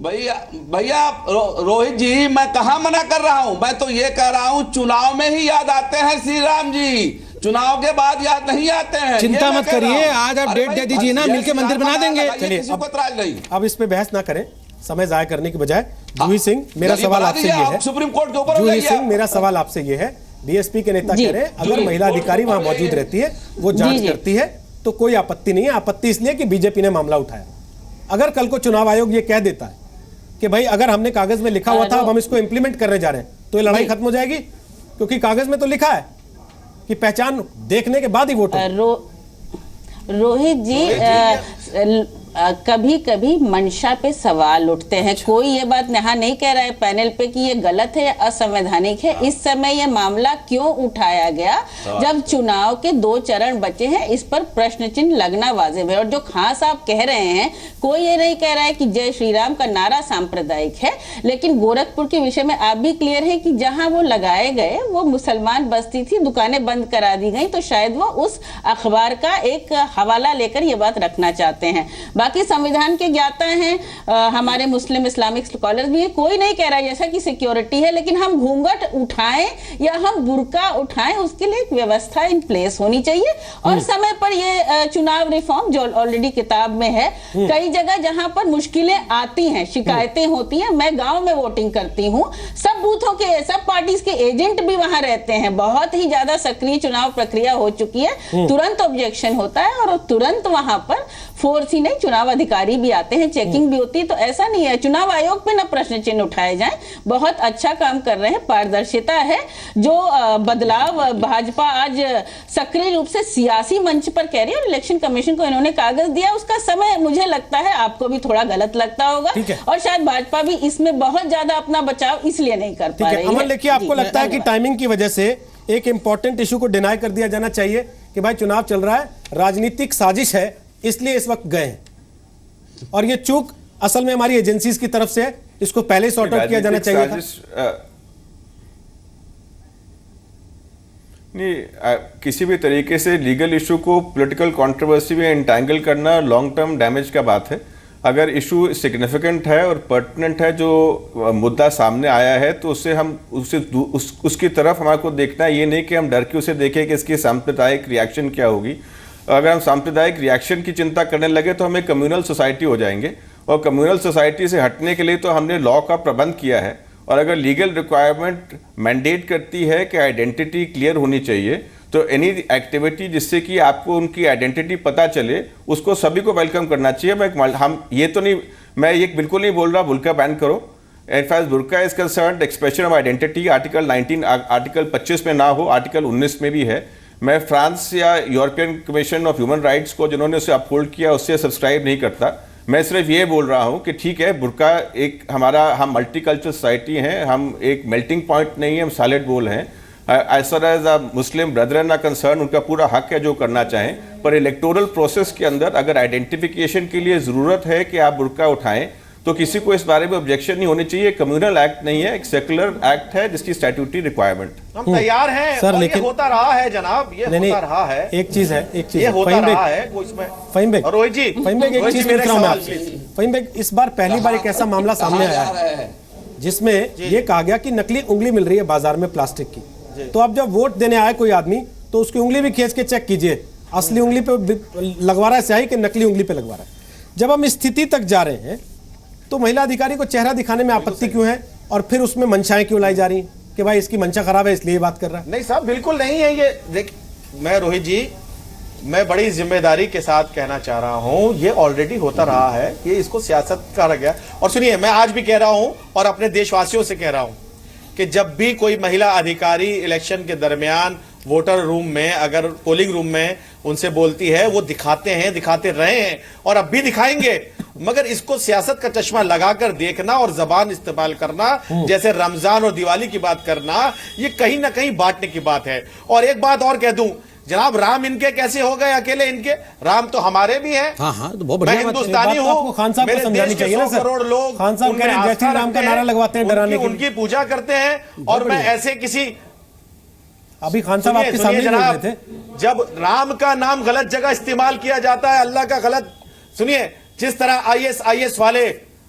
भैया रोहित जी, मैं कहां मना कर रहा हूं, मैं तो ये कह रहा हूं चुनाव में ही याद आते हैं श्री राम जी, चुनाव के बाद याद नहीं आते हैं। चिंता मत करिए, आज आप डेट दे दीजिए ना, मिलके मंदिर बना देंगे। चलिए अब इस पे बहस ना करें, समय जाया करने की बजाय। जूही सिंह, मेरा सवाल आपसे ये है, सुप्रीम कोर्ट के ऊपर। जूही सिंह, मेरा सवाल आपसे ये है, डीएसपी के नेता कह रहे हैं अगर महिला अधिकारी वहां मौजूद रहती है, वो जांच करती है तो कोई आपत्ति नहीं है। आपत्ति इसलिए कि बीजेपी ने मामला उठाया। अगर कल को चुनाव आयोग ये कह देता है कि भाई अगर हमने कागज में लिखा हुआ था अब हम इसको इंप्लीमेंट करने जा रहे हैं, तो ये लड़ाई खत्म हो जाएगी, क्योंकि कागज में तो लिखा है कि पहचान देखने के बाद ही वोट। रोहित जी, कभी कभी मंशा पे सवाल उठते हैं। कोई ये बात यहाँ नहीं कह रहा है पैनल पे कि ये गलत है या असंवैधानिक है। इस समय ये मामला क्यों उठाया गया जब चुनाव के 2 चरण बचे हैं, इस पर प्रश्न चिन्ह लगना वाजिब है। और जो खान साहब कह रहे हैं, कोई ये नहीं कह रहा है कि जय श्री राम का नारा सांप्रदायिक है, लेकिन गोरखपुर के विषय में आप भी क्लियर है कि जहां वो लगाए गए वो मुसलमान बस्ती थी, दुकानें बंद करा दी गई, तो शायद वो उस अखबार का एक हवाला लेकर ये बात रखना चाहते हैं। बाकी संविधान के ज्ञाता हैं, हमारे मुस्लिम इस्लामिक स्कॉलर भी है, कोई नहीं कह रहा है जैसा कि सिक्योरिटी है, लेकिन हम घूंघट उठाएं या हम बुर्का उठाएं उसके लिए एक व्यवस्था इन प्लेस होनी चाहिए। और समय पर ये चुनाव रिफॉर्म जो ऑलरेडी किताब में है, कई जगह जहां पर मुश्किलें आती हैं, शिकायतें होती हैं, मैं गांव में वोटिंग करती हूं, सब बूथों के सब पार्टीज के एजेंट भी वहां रहते हैं, बहुत ही ज्यादा सक्रिय चुनाव प्रक्रिया हो चुकी है, तुरंत ऑब्जेक्शन होता है और तुरंत वहां पर फोर्स ही नहीं चुनाव अधिकारी भी आते हैं, चेकिंग भी होती है। तो ऐसा नहीं है चुनाव आयोग पे ना प्रश्न चिन्ह उठाए जाएं, बहुत अच्छा काम कर रहे हैं, पारदर्शिता है। जो बदलाव भाजपा आज सक्रिय रूप से सियासी मंच पर कह रही है और इलेक्शन कमीशन को इन्होंने कागज दिया, उसका समय मुझे लगता है आपको भी थोड़ा गलत लगता होगा, और शायद भाजपा भी इसमें बहुत ज्यादा अपना बचाव इसलिए नहीं कर पा रही है। अमन, देखिए आपको लगता है कि टाइमिंग की वजह से एक इंपॉर्टेंट इशू को डिनाई कर दिया जाना चाहिए कि भाई चुनाव चल रहा है, राजनीतिक साजिश है, इसलिए इस वक्त गए हैं, और ये चूक असल में हमारी एजेंसीज की तरफ से है, इसको पहले सॉर्ट आउट किया जाना चाहिए था। नहीं, किसी भी तरीके से लीगल इशू को पॉलिटिकल कंट्रोवर्सी में एंटैंगल करना लॉन्ग टर्म डैमेज का बात है। अगर इशू सिग्निफिकेंट है और पर्टिनेंट है, जो मुद्दा सामने आया है, तो उससे हम उसकी तरफ हमारे को देखना है, ये नहीं कि हम डर के उसे देखें कि इसकी सांप्रदायिक रिएक्शन क्या होगी। अगर हम सांप्रदायिक रिएक्शन की चिंता करने लगे तो हम एक कम्युनल सोसाइटी हो जाएंगे, और कम्युनल सोसाइटी से हटने के लिए तो हमने लॉ का प्रबंध किया है। और अगर लीगल रिक्वायरमेंट मैंडेट करती है कि आइडेंटिटी क्लियर होनी चाहिए, तो एनी एक्टिविटी जिससे कि आपको उनकी आइडेंटिटी पता चले, उसको सभी को वेलकम करना चाहिए। हम ये तो नहीं, मैं ये बिल्कुल नहीं बोल रहा बुर्का बैन करो। In fact burqa is concerned expression of identity, article 19 article 25 में ना हो, आर्टिकल 19 में भी है। मैं फ्रांस या European commission of human rights को जिन्होंने उसे अपहोल्ड किया उससे सब्सक्राइब नहीं करता। मैं सिर्फ ये बोल रहा हूँ कि ठीक है, बुर्का एक हम मल्टीकल्चरल सोसाइटी हैं, हम एक मेल्टिंग पॉइंट नहीं है, हम सॉलिड बोल हैं। As far as Muslim brethren are concern, उनका पूरा हक है जो करना चाहें, पर इलेक्टोरल प्रोसेस के अंदर अगर आइडेंटिफिकेशन के लिए ज़रूरत है कि आप बुर्का उठाएं, तो किसी को इस बारे में ऑब्जेक्शन नहीं होनी चाहिए। कम्युनल एक्ट नहीं है, एक सेकुलर एक्ट है जिसकी स्टैट्यूटरी रिक्वायरमेंट। हम तैयार हैं सर, लेकिन होता रहा है जनाब, ये होता रहा है। एक चीज है, ये होता रहा है फहीम बेग, रोहित जी, एक चीज पूछ रहा हूं मैं आपसे। फहीम बेग, इस बार पहली बार एक ऐसा मामला सामने आया है जिसमें ये कहा गया कि नकली उंगली मिल रही है बाजार में प्लास्टिक की, तो अब जब वोट देने आए कोई आदमी तो उसकी उंगली भी खींच के चेक कीजिए, असली उंगली पे लगवा रहा है स्याही कि नकली उंगली पे लगवा रहा है। जब हम इस स्थिति तक जा रहे हैं तो महिला अधिकारी को चेहरा दिखाने में आपत्ति क्यों है, और फिर उसमें मंशाएं क्यों लाई जा रही हैं कि भाई इसकी मंशा खराब है इसलिए बात कर रहा है? नहीं साहब, बिल्कुल नहीं है ये। देख, मैं रोहित जी, मैं बड़ी जिम्मेदारी के साथ कहना चाह रहा हूं, ये ऑलरेडी होता रहा है, ये इसको सियासत कहा गया। और सुनिए, मैं आज भी कह रहा हूं और अपने देशवासियों से कह रहा हूं कि जब भी कोई महिला अधिकारी इलेक्शन के दरमियान वोटर रूम में, अगर पोलिंग रूम में उनसे बोलती है, वो दिखाते हैं, दिखाते रहे हैं और अब भी दिखाएंगे। मगर इसको सियासत का चश्मा लगाकर देखना और जबान इस्तेमाल करना, जैसे रमजान और दिवाली की बात करना, ये कहीं ना कहीं बांटने की बात है। और एक बात और कह दूं, जनाब राम इनके कैसे हो गए अकेले? इनके राम तो हमारे भी हैं। हाँ, तो बहुत मैं बढ़िया बात है। हिंदुस्तानी बात तो आपको खान साहब को मेरे समझानी देश के चाहिए ना 100 सर। करोड़ लोग खान साहब उनमें कह रहे हैं, जय श्री आस्था राम का रखते नारा हैं, लगवाते हैं डराने के लिए। उनकी पूजा करते हैं और मैं ऐसे किसी अभी खान साहब आपके सामने ही बोल रहे थे। जब राम का नाम गलत जगह इस्तेमाल किया जाता है, अल्लाह का गलत, सुनिए, जिस तरह IS वाले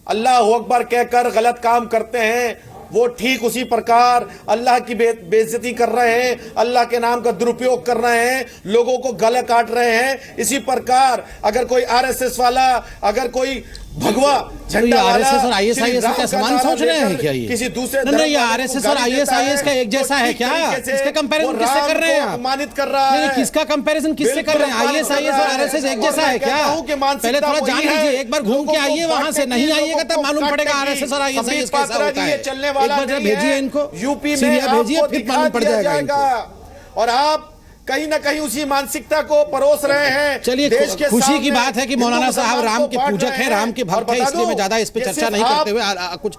अल्लाह अकबर कहकर गलत काम करते हैं, वो ठीक उसी प्रकार अल्लाह की बेइज्जती कर रहे हैं, अल्लाह के नाम का दुरुपयोग कर रहे हैं, लोगों को गला काट रहे हैं। इसी प्रकार अगर कोई RSS वाला, अगर कोई भगवा झंडा वाला RSS और IS का समान सोच रहे हैं क्या? ये किसी दूसरे नहीं, ये RSS और IS का एक जैसा है क्या? इसका कंपैरिजन किससे कर रहे हैं आप? अपमानित कर रहा है। किसका कंपैरिजन किससे कर रहे हैं? IS और RSS एक जैसा है क्या? पहले थोड़ा जान लीजिए, एक बार घूम के आइए वहां से, नहीं आइएगा तब मालूम पड़ेगा RSS और IS कैसा होता है। एक बार जरा भेजिए इनको, यूपी में सीरिया भेजिए, फिर मालूम पड़ जाएगा इनको। और आप कहीं ना कहीं उसी मानसिकता को परोस रहे हैं। चलिए, देश के खुशी की सामने बात है कि मौलाना साहब राम के पूजक हैं, राम के भक्त हैं, इसलिए मैं ज्यादा इस पे चर्चा नहीं करते हुए कुछ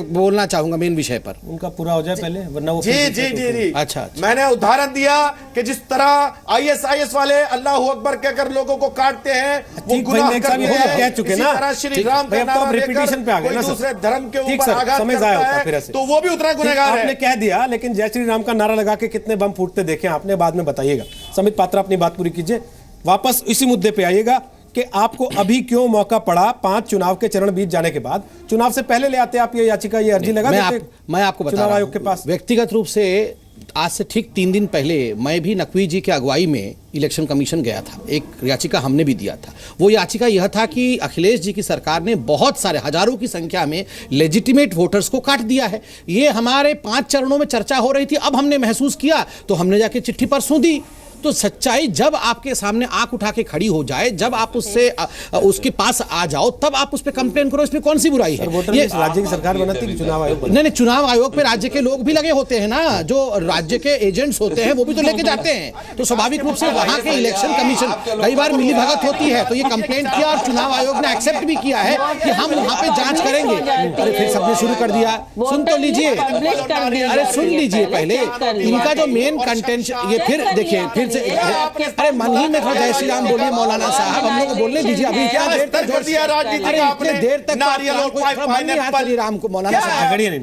बोलना चाहूंगा मेन विषय पर। उनका पूरा हो जाए पहले, वरना वो जी। अच्छा। मैंने उदाहरण दिया कि जिस तरह IS वाले अल्लाह अकबर कहकर लोगों को काटते हैं, वो गुनाह करते हैं। कह चुके ना, श्री राम का नारा रिपीटिशन पे आ गए ना, दूसरे धर्म के ठीक ऊपर सर, आघात समझ करता आया होता है, फिर ऐसे। तो वो भी उतना गुनहगार है। आपने कह दिया, लेकिन जय श्री राम का नारा लगा के कितने बम फूटते देखे आपने, बाद में बताइएगा। समित पात्रा अपनी बात पूरी कीजिए, वापस इसी मुद्दे पे आइएगा कि आपको अभी क्यों मौका पड़ा 5 चुनाव के चरण बीत जाने के बाद? चुनाव से पहले ले आते आप ये याचिका, ये अर्जी लगा देते मैं आपको बता चुनाव आयोग के पास। व्यक्तिगत रूप से आज से ठीक 3 दिन पहले मैं भी नकवी जी के अगुवाई में इलेक्शन कमीशन गया था। एक याचिका हमने भी दिया था। वो याचिका यह था कि अखिलेश जी की सरकार ने बहुत सारे हजारों की संख्या में लेजिटिमेट वोटर्स को काट दिया है। ये हमारे 5 चरणों में चर्चा हो रही थी, अब हमने महसूस किया तो हमने जाके चिट्ठी परसों दी। तो सच्चाई जब आपके सामने आंख उठा के खड़ी हो जाए, जब आप उससे उसके पास आ जाओ, तब आप उस पर कंप्लेन करो, इसमें कौन सी बुराई है? ये राज्य की सरकार बनाती है, चुनाव आयोग नहीं, चुनाव आयोग पे राज्य के लोग भी लगे होते हैं ना, जो राज्य के एजेंट्स होते हैं वो भी तो लेके जाते हैं। तो स्वाभाविक रूप से वहां के इलेक्शन कमीशन कई बार मिली भगत होती है, तो ये कंप्लेंट किया और चुनाव आयोग ने एक्सेप्ट भी किया है कि हम वहां पे जांच करेंगे। अरे फिर सबने शुरू कर दिया, सुन तो लीजिए, अरे सुन लीजिए पहले इनका जो मेन कंटेंट, ये फिर देखिए, फिर से अरे मन ही में थोड़ा जय श्री राम बोलिए मौलाना साहब, हम लोग को बोलने दीजिए। अभी क्या देर तक जोर दिया राजनीति, अरे इतने देर तक नारियल और मन नहीं आता राम को मौलाना साहब, झगड़िए नहीं।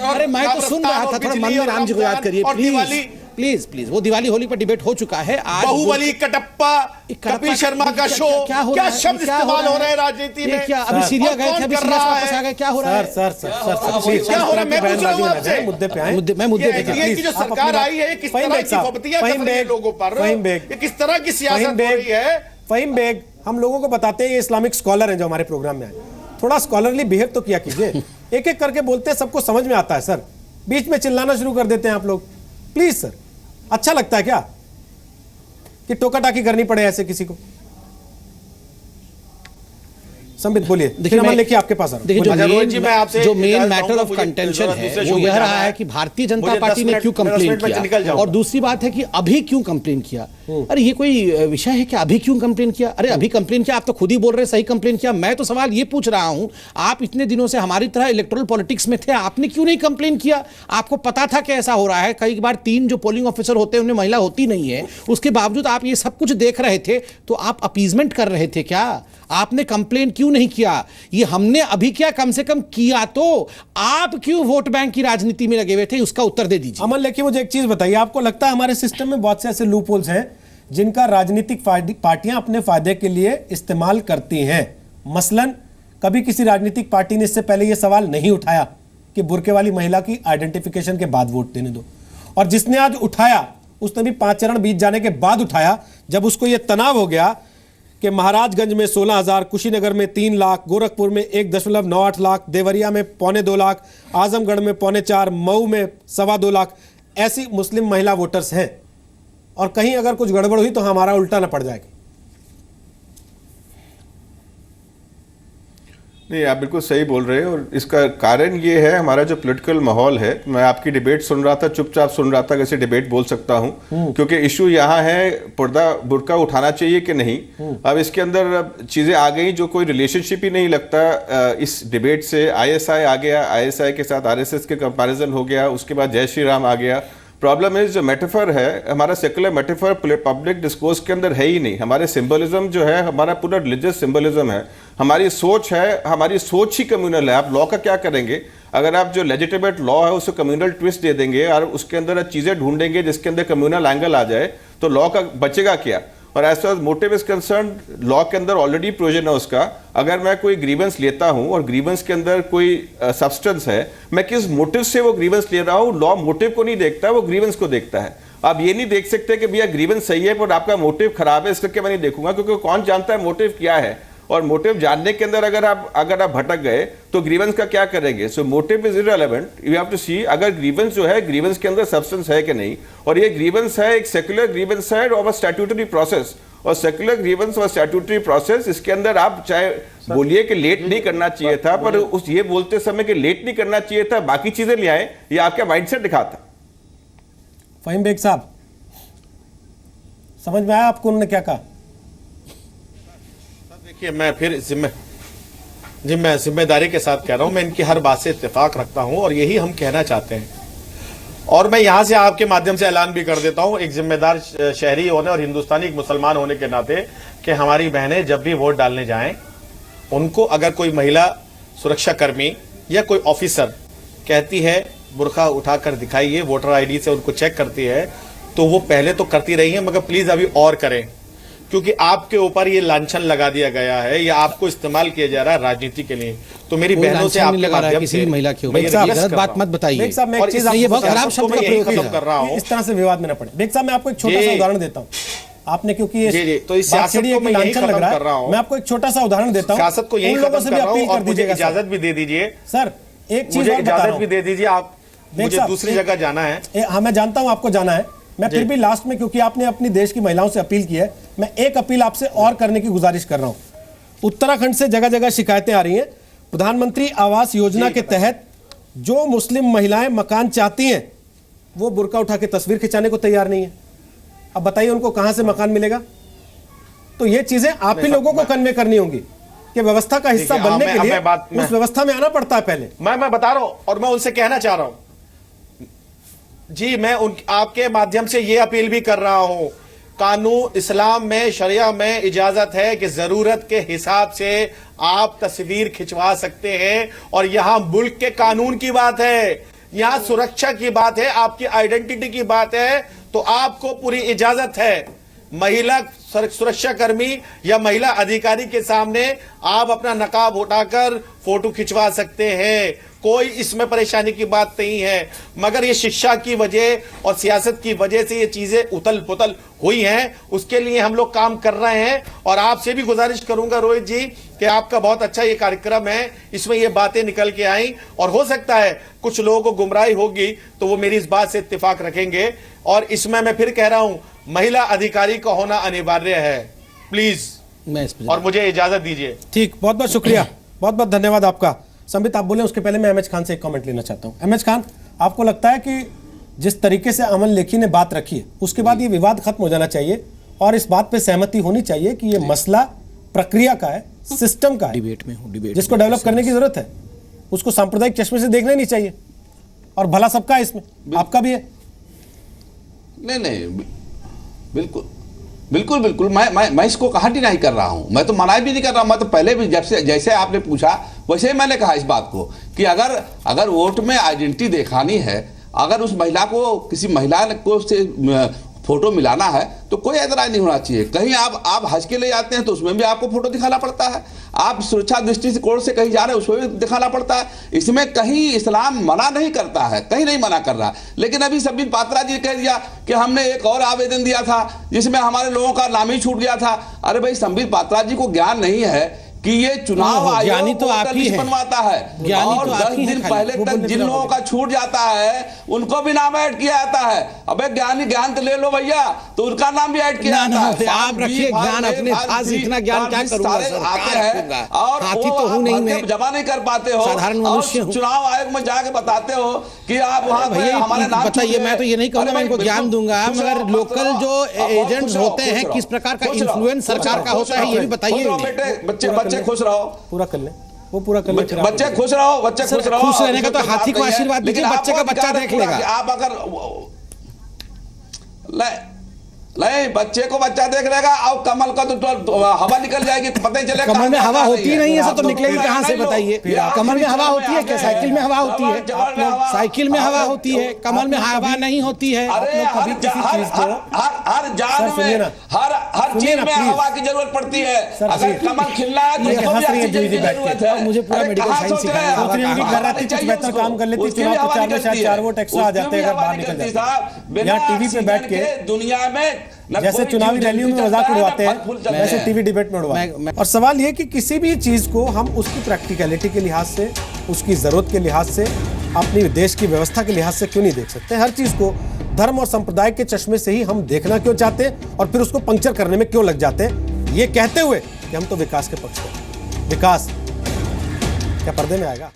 अरे मैं तो सुन रहा था, थोड़ा मन में राम जी को याद करिए प्लीज प्लीज। वो दिवाली होली पर डिबेट हो चुका है। आज बाहुबली, कटप्पा, कपिल शर्मा का शो, क्या शब्द इस्तेमाल हो रहे हैं राजनीति में? क्या अभी सीरिया गए थे, अभी सीरिया वापस आ गए, क्या हो रहा है? सर क्या हो रहा है? मैं पूछ रहा हूं आपसे, मुद्दे पे आए। मैं मुद्दे पे ये जो सरकार आई है, किस तरह की फबतियां कर रही है लोगों पर, ये किस तरह की सियासत हो रही है? फहीम बेग, हम लोगों को बताते हैं ये इस्लामिक स्कॉलर हैं जो हमारे प्रोग्राम में आए, थोड़ा स्कॉलरली बिहेव तो किया कीजिए। एक एक करके बोलते हैं, सबको समझ में आता है सर, बीच में चिल्लाना शुरू कर देते हैं आप लोग। प्लीज सर, अच्छा लगता है क्या कि टोका टाकी करनी पड़े ऐसे किसी को? संबित बोलिए, देखिए आपके पास जो मेन मैटर ऑफ कंटेंशन है वो यह रहा है कि भारतीय जनता पार्टी ने क्यों कंप्लेन किया, और दूसरी बात है कि अभी क्यों कंप्लेन किया। अरे ये कोई विषय है कि अभी क्यों कंप्लेन किया? अरे अभी कंप्लेन किया, आप तो खुद ही बोल रहे सही कंप्लेन किया। मैं तो सवाल ये पूछ रहा हूं, आप इतने दिनों से हमारी तरह इलेक्टोरल पॉलिटिक्स में थे, आपने क्यों नहीं कंप्लेन किया? आपको पता था कि ऐसा हो रहा है। कई बार 3 जो पोलिंग ऑफिसर होते हैं उनमें महिला होती नहीं है, उसके बावजूद आप ये सब कुछ देख रहे थे, तो आप अपीजमेंट कर रहे थे क्या? आपने कंप्लेन क्यों नहीं किया? ये हमने अभी क्या, कम से कम किया तो। आप क्यों वोट बैंक की राजनीति में लगे हुए थे, उसका उत्तर दे दीजिए। अमन लेकिन मुझे एक चीज बताइए, आपको लगता है हमारे सिस्टम में बहुत से ऐसे लूप होल्स हैं जिनका राजनीतिक पार्टियां अपने फायदे के लिए इस्तेमाल करती हैं? मसलन कभी किसी राजनीतिक पार्टी ने इससे पहले यह सवाल नहीं उठाया कि बुर्के वाली महिला की आइडेंटिफिकेशन के बाद वोट देने दो, और जिसने आज उठाया उसने भी 5 चरण बीत जाने के बाद उठाया, जब उसको यह तनाव हो गया कि महाराजगंज में 16,000, कुशीनगर में 3 लाख, गोरखपुर में 1.98 लाख, देवरिया में 2.25 लाख, आजमगढ़ में 4.25, मऊ में 2.25 लाख ऐसी मुस्लिम महिला वोटर्स हैं, और कहीं अगर कुछ गड़बड़ हुई तो हमारा उल्टा ना पड़ जाएगा। नहीं, आप बिल्कुल सही बोल रहे हैं और इसका कारण ये है हमारा जो पॉलिटिकल माहौल है। मैं आपकी डिबेट सुन रहा था, चुपचाप सुन रहा था, कैसे डिबेट बोल सकता हूं, क्योंकि इशू यहाँ है पर्दा बुर्का उठाना चाहिए कि नहीं। अब इसके अंदर अब चीजें आ गई जो कोई रिलेशनशिप ही नहीं लगता इस डिबेट से। आईएसआई आ गया, आईएसआई के साथ आरएसएस के कंपैरिजन हो गया, उसके बाद जय श्री राम आ गया। प्रॉब्लम इज जो मेटाफर है हमारा सेकुलर मेटाफर पब्लिक डिस्कोर्स के अंदर है ही नहीं। हमारे सिंबलिज्म जो है हमारा पूरा रिलीजियस सिंबलिज्म है, हमारी सोच है, हमारी सोच ही कम्युनल है। आप लॉ का क्या करेंगे? अगर आप जो लेजिटिमेट लॉ है उसको कम्युनल ट्विस्ट दे देंगे और उसके अंदर चीजें ढूंढेंगे जिसके अंदर कम्युनल एंगल आ जाए तो लॉ का बचेगा क्या? और as far motive is concern, law के अंदर ऑलरेडी प्रोविजन है उसका। अगर मैं कोई ग्रीवेंस लेता हूं और ग्रीवेंस के अंदर कोई सब्सटेंस है, मैं किस मोटिव से वो ग्रीवेंस ले रहा हूं, लॉ मोटिव को नहीं देखता, वो ग्रीवेंस को देखता है। आप ये नहीं देख सकते कि भैया ग्रीवेंस सही है पर आपका मोटिव खराब है, इस करके मैं नहीं देखूंगा, क्योंकि कौन जानता है मोटिव क्या है। और मोटिव जानने के अंदर अगर आप भटक गए तो ग्रीवेंस का क्या करेंगे? So motive is irrelevant. You have to see अगर ग्रीवेंस जो है, ग्रीवेंस के अंदर सब्सटेंस है कि नहीं। और ये ग्रीवेंस है एक सेक्युलर ग्रीवेंस है और स्टैट्यूटरी प्रोसेस, और सेक्युलर ग्रीवेंस और स्टैट्यूटरी प्रोसेस, इसके अंदर आप चाहे बोलिए कि लेट नहीं करना चाहिए था, पर उस ये बोलते समय कि लेट नहीं करना चाहिए था, बाकी चीजें ले आए, ये आपका माइंडसेट दिखाता। फहीम बेग साहब, समझ में आया आपको उन्होंने क्या कहा? देखिए, मैं फिर मैं जिम्मेदारी के साथ कह रहा हूं, मैं इनकी हर बात से इत्तेफाक रखता हूं और यही हम कहना चाहते हैं। और मैं यहां से आपके माध्यम से ऐलान भी कर देता हूं, एक जिम्मेदार शहरी होने और हिंदुस्तानी एक मुसलमान होने के नाते, कि हमारी बहनें जब भी वोट डालने जाएं, उनको अगर कोई महिला सुरक्षा कर्मी या कोई ऑफिसर कहती है बुर्का उठाकर दिखाइए, वोटर आईडी से उनको चेक करती है, तो वो पहले तो करती रही है, मगर प्लीज अभी और करें, क्योंकि आपके ऊपर ये लांछन लगा दिया गया है या आपको इस्तेमाल किया जा रहा है राजनीति के लिए। तो मेरी बहनों से आपके माध्यम से महिला के ऊपर गलत बात मत बताइए। बेग साहब, मैं एक चीज ये बहुत खराब शब्द का प्रयोग खत्म कर रहा हूं, इस तरह से विवाद में न पड़े। बेग साहब, मैं आपको एक छोटा सा उदाहरण देता हूं। आपने क्योंकि ये तो इस सियासत को मैं यही खत्म कर रहा हूं, मैं आपको एक छोटा सा उदाहरण देता हूं। सियासत को यही खत्म कर रहा हूं और मुझे इजाजत भी दे दीजिए सर, एक चीज मुझे इजाजत भी दे दीजिए। आप मुझे दूसरी जगह जाना है। हाँ, मैं जानता हूं आपको जाना है। मैं फिर भी लास्ट में, क्योंकि आपने अपनी देश की महिलाओं से अपील की है, मैं एक अपील आपसे और करने की गुजारिश कर रहा हूं। उत्तराखंड से जगह जगह शिकायतें आ रही हैं। प्रधानमंत्री आवास योजना के तहत जो मुस्लिम महिलाएं मकान चाहती हैं, वो बुर्का उठा के तस्वीर खिंचाने को तैयार नहीं है। अब बताइए उनको कहां से मकान मिलेगा? तो ये चीजें आप ही लोगों को कन्वे करनी होंगी कि व्यवस्था का हिस्सा बनने के लिए उस व्यवस्था में आना पड़ता है पहले। मैं बता रहा हूं और मैं उनसे कहना चाह रहा हूं जी, मैं आपके माध्यम से यह अपील भी कर रहा हूं, कानून इस्लाम में, शरिया में इजाजत है कि जरूरत के हिसाब से आप तस्वीर खिंचवा सकते हैं। और यहां मुल्क के कानून की बात है, यहां सुरक्षा की बात है, आपकी आइडेंटिटी की बात है, तो आपको पूरी इजाजत है। महिला सुरक्षा कर्मी या महिला अधिकारी के सामने आप अपना नकाब उठाकर फोटो खिंचवा सकते हैं, कोई इसमें परेशानी की बात नहीं है। मगर ये शिक्षा की वजह और सियासत की वजह से ये चीजें उथल पुथल हुई हैं, उसके लिए हम लोग काम कर रहे हैं। और आपसे भी गुजारिश करूंगा रोहित जी कि आपका बहुत अच्छा ये कार्यक्रम है, इसमें ये बातें निकल के आई और हो सकता है कुछ लोगों को गुमराही होगी तो वो मेरी इस बात से इत्तेफाक रखेंगे। और इसमें मैं फिर कह रहा हूं, महिला अधिकारी का होना अनिवार्य है, प्लीज, और मुझे इजाजत दीजिए। ठीक, बहुत बहुत शुक्रिया, बहुत बहुत धन्यवाद आपका। संबित, आप बोले उसके पहले मैं एमएच खान से एक कमेंट लेना चाहता हूं। एमएच खान, आपको लगता है कि जिस तरीके से अमन लेखी ने बात रखी है उसके बाद ये विवाद खत्म हो जाना चाहिए और इस बात पे सहमति होनी चाहिए कि ये मसला प्रक्रिया का है, सिस्टम का है, डिबेट में डिबेट जिसको डेवलप करने की जरूरत है, उसको सांप्रदायिक चश्मे से देखना नहीं चाहिए। और भला सबका है इसमें, आपका भी है। नहीं, बिल्कुल बिल्कुल बिल्कुल, मैं इसको कहाँ डिनाई कर रहा हूं, मैं तो मना भी नहीं कर रहा। मैं तो पहले भी जैसे आपने पूछा वैसे ही मैंने कहा इस बात को कि अगर वोट में आइडेंटिटी दिखानी है, अगर उस महिला को किसी महिला को से फोटो मिलाना है तो कोई ऐतराज नहीं होना चाहिए। कहीं आप हज के लिए जाते हैं तो उसमें भी आपको फोटो दिखाना पड़ता है, आप सुरक्षा दृष्टिकोण से कहीं जा रहे हैं उसमें भी दिखाना पड़ता है। इसमें कहीं इस्लाम मना नहीं करता है, कहीं नहीं मना कर रहा। लेकिन अभी संबित पात्रा जी कह दिया कि हमने एक और आवेदन दिया था जिसमें हमारे लोगों का नाम ही छूट गया था। अरे भाई, संबित पात्रा जी को ज्ञान नहीं है कि ये चुनाव हाँ, ज्ञानी आयोग तो आप ही लिस्ट हैं। बनवाता है ज्ञानी और तो आप 10 ही हैं दिन खाली, पहले वो तक बोलने जिन देना लोगों का छूट जाता है उनको भी नाम ऐड किया जाता है। अबे ज्ञान तो ले लो भैया, तो उनका नाम भी ऐड किया ना, जाता है। आप रखिए ज्ञान अपने पास, इतना ज्ञान क्या करूंगा सारे सर, आते क्या हैं रखूंगा? और हाथी वो तो हूं आप नहीं भर के मैं, जमा नहीं कर पाते हो साधारण और मनुष्य हूं। चुनाव आयोग में जाके बताते हो कि आप वहां पे भैया हमारे नाम बताइए, मैं तो ये नहीं कहूंगा मैं इनको ज्ञान दूंगा, मगर लोकल जो एजेंट्स होते हैं किस प्रकार का इन्फ्लुएंस सरकार का होता है ये भी बताइए। बच्चे खुश रहो, पूरा कर लें, वो पूरा कर लें। बच्चे खुश रहो, बच्चे खुश रहो। खुश रहने का तो हाथी को आशीर्वाद दीजिए, बच्चे का बच्चा देख लेगा। आप अगर नहीं, बच्चे को बच्चा देख लेगा और कमल का तो हवा निकल जाएगी तो पता ही चलेगा। कमल में हवा होती ही नहीं है सर, तो निकलेगी कहां से बताइए? कमल में हवा होती है क्या? साइकिल में हवा होती है? साइकिल में हवा होती है, कमल में हवा नहीं होती है। अरे हर जान में हर चीज में हवा की जरूरत पड़ती है। अगर कमल खिलना है तो उसको भी ऑक्सीजन की जरूरत है। मुझे पूरा मेडिकल साइंस सिखाया, घर आती कुछ बेहतर काम कर लेती, चुनाव प्रचार में शायद 4 वोट एक्स्ट्रा आ जाते अगर बाहर निकल जाते। यहाँ टीवी पे बैठ के दुनिया में जैसे चुनावी रैलियों में मजाक उड़वाते हैं वैसे टीवी डिबेट में उड़वाते हैं। और सवाल ये कि किसी भी चीज को हम उसकी प्रैक्टिकलिटी के लिहाज से, उसकी जरूरत के लिहाज से, अपनी देश की व्यवस्था के लिहाज से क्यों नहीं देख सकते? हर चीज को धर्म और संप्रदाय के चश्मे से ही हम देखना क्यों चाहते हैं और फिर उसको पंक्चर करने में क्यों लग जाते हैं, ये कहते हुए कि हम तो विकास के पक्ष में। विकास क्या पर्दे में आएगा?